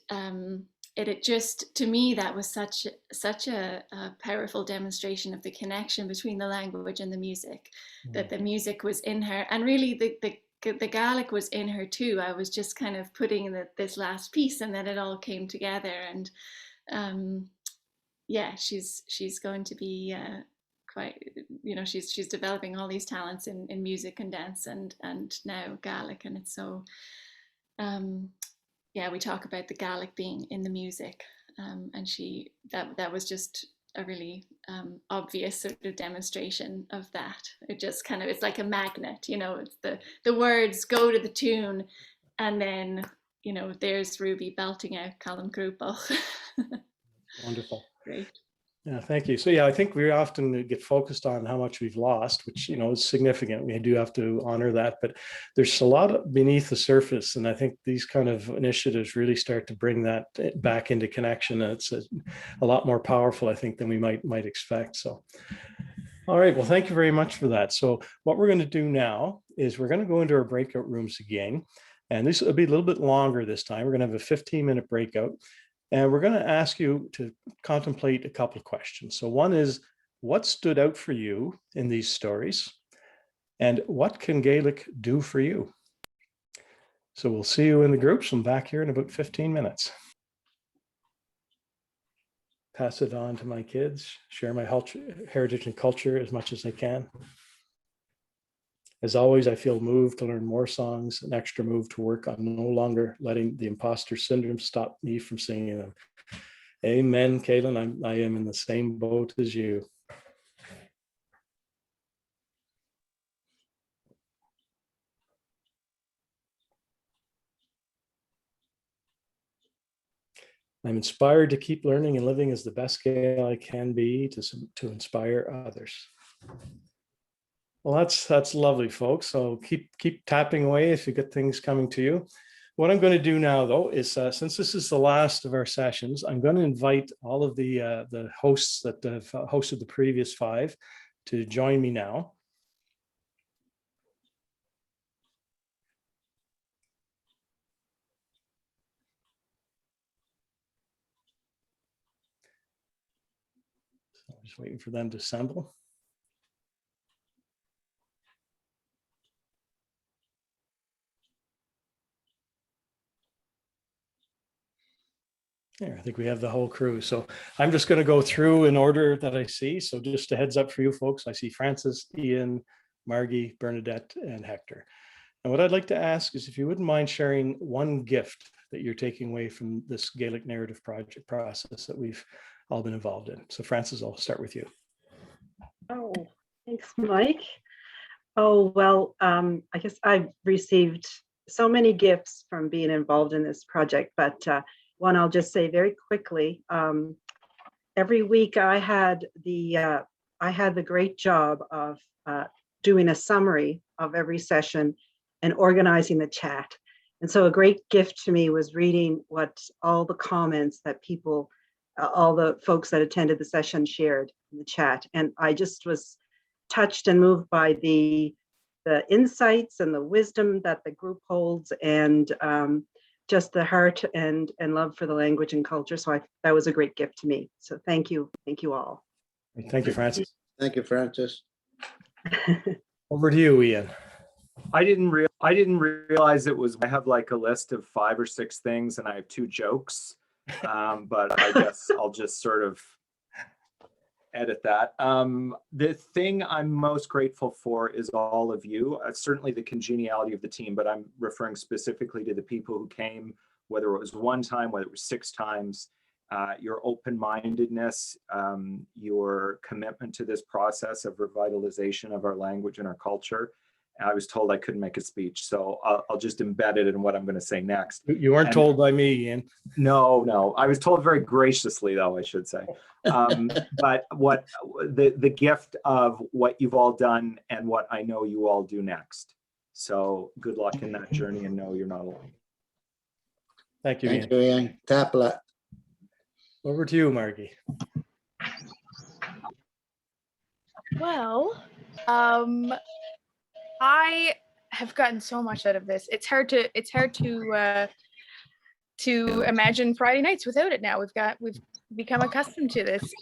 it just, to me, that was such a powerful demonstration of the connection between the language and the music, that the music was in her, and really the Gaelic was in her too. I was just kind of putting in this last piece, and then it all came together. And yeah, she's going to be quite, she's developing all these talents in music and dance and now Gaelic, and it's so yeah, we talk about the Gaelic being in the music, and that was just a really obvious sort of demonstration of that. It just kind of, it's like a magnet, it's the words go to the tune, and then there's Ruby belting out Colin Krupach. Wonderful. Great. Yeah, thank you. So yeah, I think we often get focused on how much we've lost, which is significant. We do have to honor that, but there's a lot beneath the surface, and I think these kind of initiatives really start to bring that back into connection. And it's a lot more powerful, I think, than we might expect. So, all right. Well, thank you very much for that. So what we're going to do now is we're going to go into our breakout rooms again, and this will be a little bit longer this time. We're going to have a 15-minute breakout. And we're going to ask you to contemplate a couple of questions. So one is, what stood out for you in these stories? And what can Gaelic do for you? So we'll see you in the groups. I'm back here in about 15 minutes. Pass it on to my kids, share my heritage and culture as much as I can. As always, I feel moved to learn more songs, an extra move to work on no longer letting the imposter syndrome stop me from singing them. Amen, Caitlin. I am in the same boat as you. I'm inspired to keep learning and living as the best Gael I can be to inspire others. Well, that's lovely, folks. So keep tapping away if you get things coming to you. What I'm going to do now, though, is since this is the last of our sessions, I'm going to invite all of the hosts that have hosted the previous 5 to join me now. So I'm just waiting for them to assemble. There, I think we have the whole crew. So I'm just going to go through in order that I see. So just a heads up for you folks. I see Francis, Ian, Margie, Bernadette, and Hector. And what I'd like to ask is if you wouldn't mind sharing one gift that you're taking away from this Gaelic Narrative Project process that we've all been involved in. So Francis, I'll start with you. Oh, thanks, Mike. Oh, well, I guess I've received so many gifts from being involved in this project, but one I'll just say very quickly. Every week I had the great job of doing a summary of every session and organizing the chat. And so a great gift to me was reading what all the comments that people all the folks that attended the session shared in the chat. And I just was touched and moved by the insights and the wisdom that the group holds, and just the heart and love for the language and culture. So that was a great gift to me. So thank you all. Thank you, Francis. Thank you, Francis. Over to you, Ian. I didn't realize it was. I have like a list of 5 or 6 things, and I have 2 jokes. But I guess I'll just sort of edit that. The thing I'm most grateful for is all of you. Certainly the congeniality of the team, but I'm referring specifically to the people who came, whether it was 1 time, whether it was 6 times. Your open-mindedness, your commitment to this process of revitalization of our language and our culture. I was told I couldn't make a speech, so I'll just embed it in what I'm going to say next. You weren't told by me, Ian. No. I was told very graciously, though, I should say. But what the gift of what you've all done and what I know you all do next. So good luck in that journey, and know you're not alone. Thank you, Ian. Thank you, Ian. Tapla. Over to you, Margie. Well, I have gotten so much out of this. It's hard to imagine Friday nights without it now. We've become accustomed to this.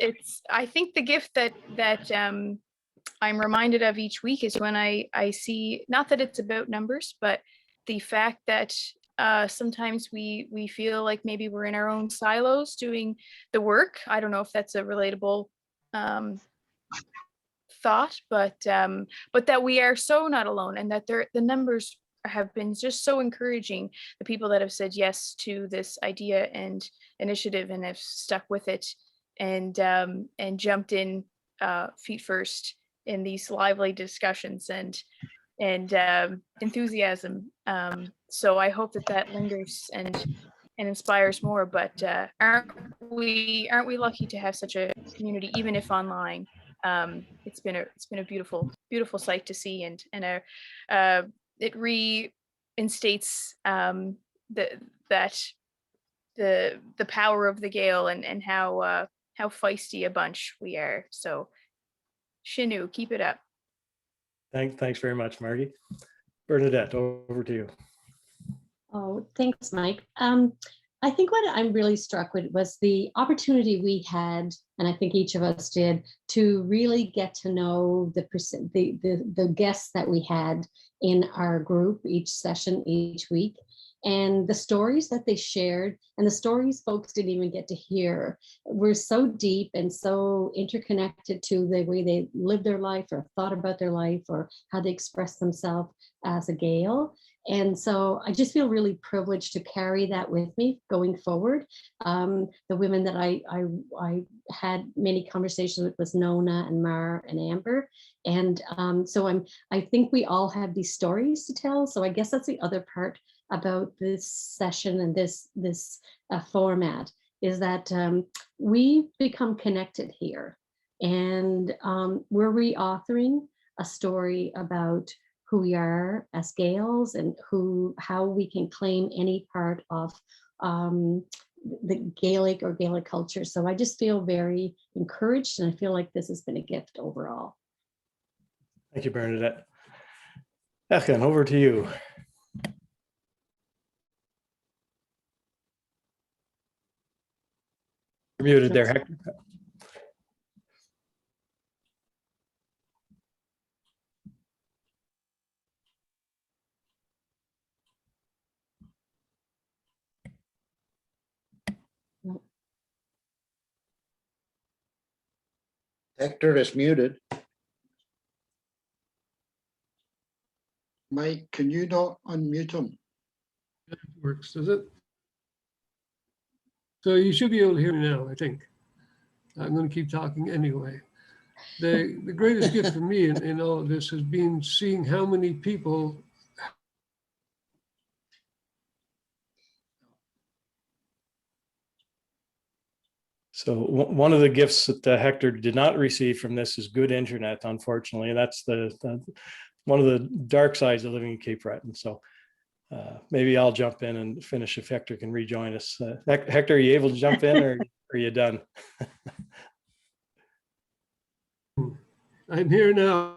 I think the gift that I'm reminded of each week is when I see, not that it's about numbers, but the fact that sometimes we feel like maybe we're in our own silos doing the work. I don't know if that's a relatable thought, but that we are so not alone, and that the numbers have been just so encouraging. The people that have said yes to this idea and initiative and have stuck with it, and jumped in feet first in these lively discussions and enthusiasm. So I hope that lingers and inspires more. But aren't we lucky to have such a community, even if online? It's been a beautiful sight to see, and it reinstates the power of the Gael and how feisty a bunch we are. So Shinu, keep it up. Thanks very much, Margie. Bernadette, over to you. Oh, thanks, Mike. I think what I'm really struck with was the opportunity we had, and I think each of us did, to really get to know the guests that we had in our group each session, each week, and the stories that they shared, and the stories folks didn't even get to hear were so deep and so interconnected to the way they lived their life or thought about their life or how they expressed themselves as a Gael. And so I just feel really privileged to carry that with me going forward. The women that I had many conversations with was Nona and Mar and Amber. And so I think we all have these stories to tell. So I guess that's the other part about this session and this format, is that we've become connected here. And we're reauthoring a story about who we are as Gaels and how we can claim any part of the Gaelic or Gaelic culture. So I just feel very encouraged, and I feel like this has been a gift overall. Thank you, Bernadette. Echan, over to you. You're muted there, Hector. Hector is muted. Mike, can you not unmute him? It works, does it? So you should be able to hear me now, I think. I'm going to keep talking anyway. The greatest gift for me in all of this has been seeing how many people So one of the gifts that Hector did not receive from this is good internet, unfortunately. That's one of the dark sides of living in Cape Breton. So maybe I'll jump in and finish if Hector can rejoin us. Hector, are you able to jump in? Or are you done? I'm here now.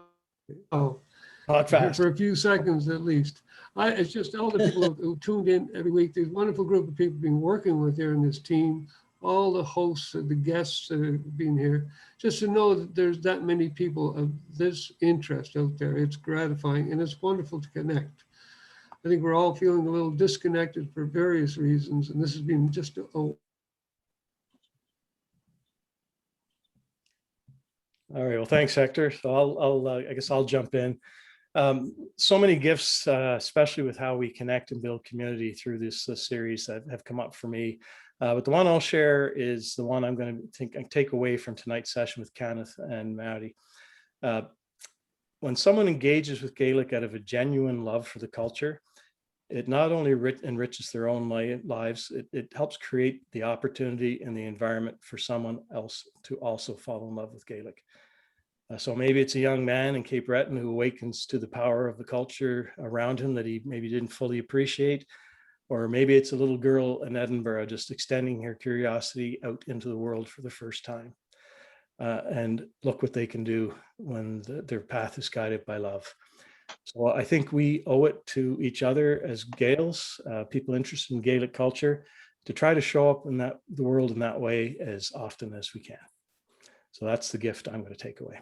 Oh, Talk here fast. for a few seconds at least. It's just all the people who tuned in every week. There's a wonderful group of people been working with here in this team, all the hosts and the guests that have been here. Just to know that there's that many people of this interest out there, it's gratifying and it's wonderful to connect. I think we're all feeling a little disconnected for various reasons, and this has been just All right. Well, thanks, Hector. So I guess I'll jump in. So many gifts, especially with how we connect and build community through this series that have come up for me. But the one I'll share is the one I'm going to take away from tonight's session with Kenneth and Maddie. When someone engages with Gaelic out of a genuine love for the culture, it not only enriches their own lives, it helps create the opportunity and the environment for someone else to also fall in love with Gaelic. So maybe it's a young man in Cape Breton who awakens to the power of the culture around him that he maybe didn't fully appreciate. Or maybe it's a little girl in Edinburgh just extending her curiosity out into the world for the first time. And look what they can do when their path is guided by love. So I think we owe it to each other as Gaels, people interested in Gaelic culture, to try to show up in the world in that way as often as we can. So that's the gift I'm going to take away.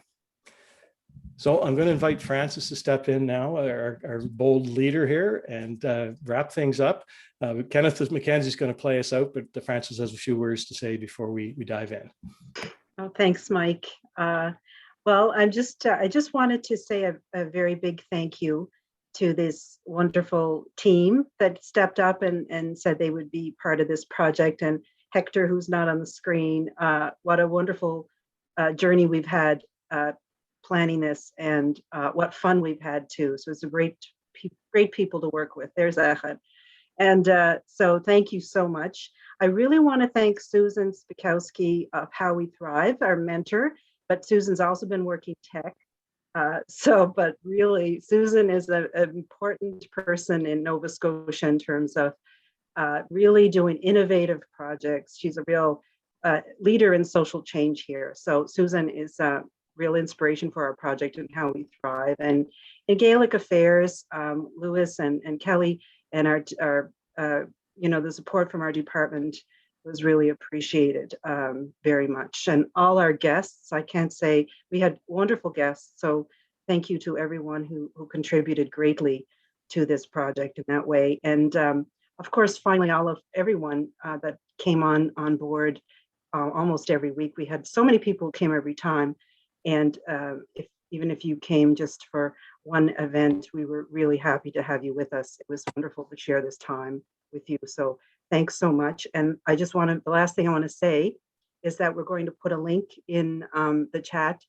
So I'm going to invite Francis to step in now, our bold leader here, and wrap things up. Kenneth Mackenzie's going to play us out, but Francis has a few words to say before we dive in. Oh, thanks, Mike. Well, I just wanted to say a very big thank you to this wonderful team that stepped up and said they would be part of this project. And Hector, who's not on the screen, what a wonderful journey we've had planning this, and what fun we've had too. So it's a great people to work with. There's Ahad. And so thank you so much. I really want to thank Susan Spikowski of How We Thrive, our mentor, but Susan's also been working tech. But really, Susan is an important person in Nova Scotia in terms of really doing innovative projects. She's a real leader in social change here. So Susan is a real inspiration for our project and How We Thrive. And in Gaelic Affairs, Lewis and Kelly and our the support from our department was really appreciated very much. And all our guests, I can't say, we had wonderful guests. So thank you to everyone who contributed greatly to this project in that way. And of course, finally, everyone that came on board almost every week. We had so many people who came every time. And even if you came just for one event, we were really happy to have you with us. It was wonderful to share this time with you. So thanks so much. And the last thing I want to say is that we're going to put a link in the chat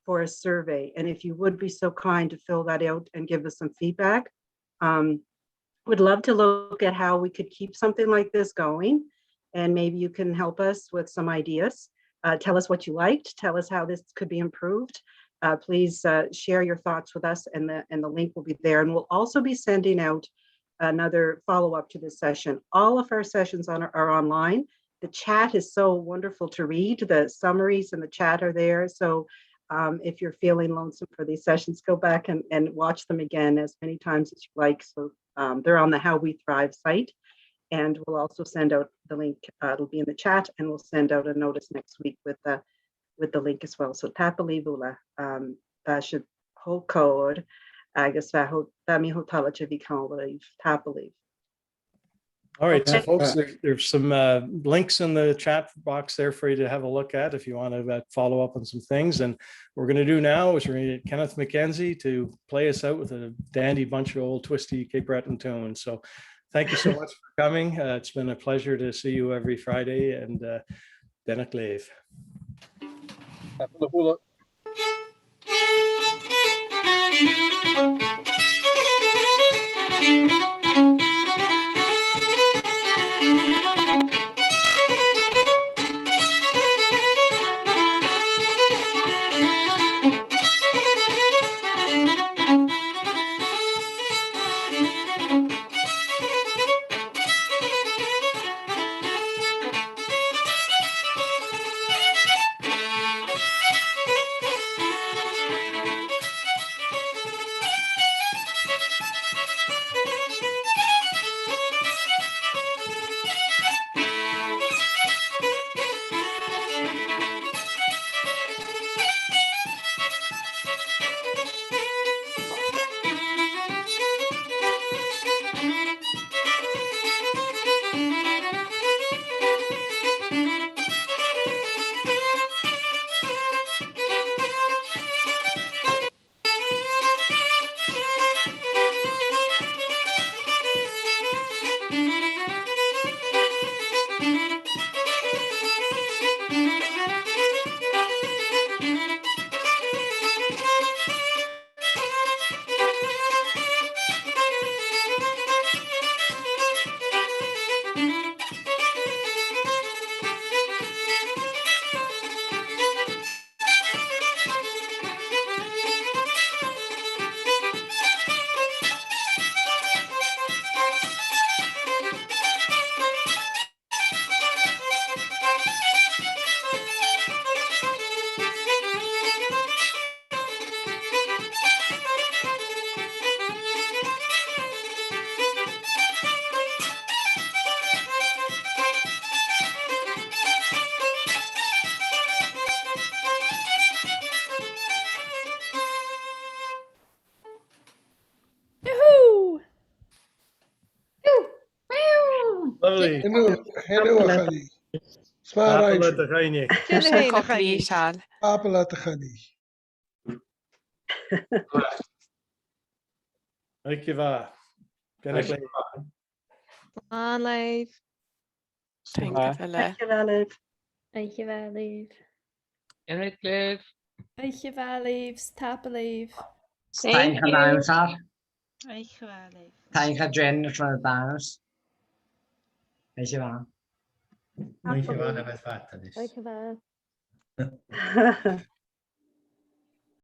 for a survey. And if you would be so kind to fill that out and give us some feedback, would love to look at how we could keep something like this going. And maybe you can help us with some ideas. Tell us what you liked. Tell us how this could be improved. Please share your thoughts with us, and the link will be there. And we'll also be sending out another follow-up to this session. All of our sessions are online. The chat is so wonderful to read. The summaries and the chat are there. So if you're feeling lonesome for these sessions, go back and watch them again as many times as you like. So they're on the How We Thrive site. And we'll also send out the link. It'll be in the chat, and we'll send out a notice next week with the link as well. So tapalibula should hold code. Agus dami hotala tapaliv. All right, so folks, there's some links in the chat box there for you to have a look at if you want to follow up on some things. And what we're going to do now is we're going to get Kenneth Mackenzie to play us out with a dandy bunch of old twisty Cape Breton tunes. So thank you so much for coming. It's been a pleasure to see you every Friday, and Denach Leif. Lovely. Hello, Chani. Smaar Apple at the Rainig. Apple at the Chani. Thank you, Va. Thank you. An leif. Dankjewel, Liv. Dankjewel, lief. Enriches. Dankjewel, liefs. Tap leaf. Thank you. Dankjewel, lief. Thank you, Jen, for the dance. Dankjewel. Dankjewel, dat was wat. Dankjewel.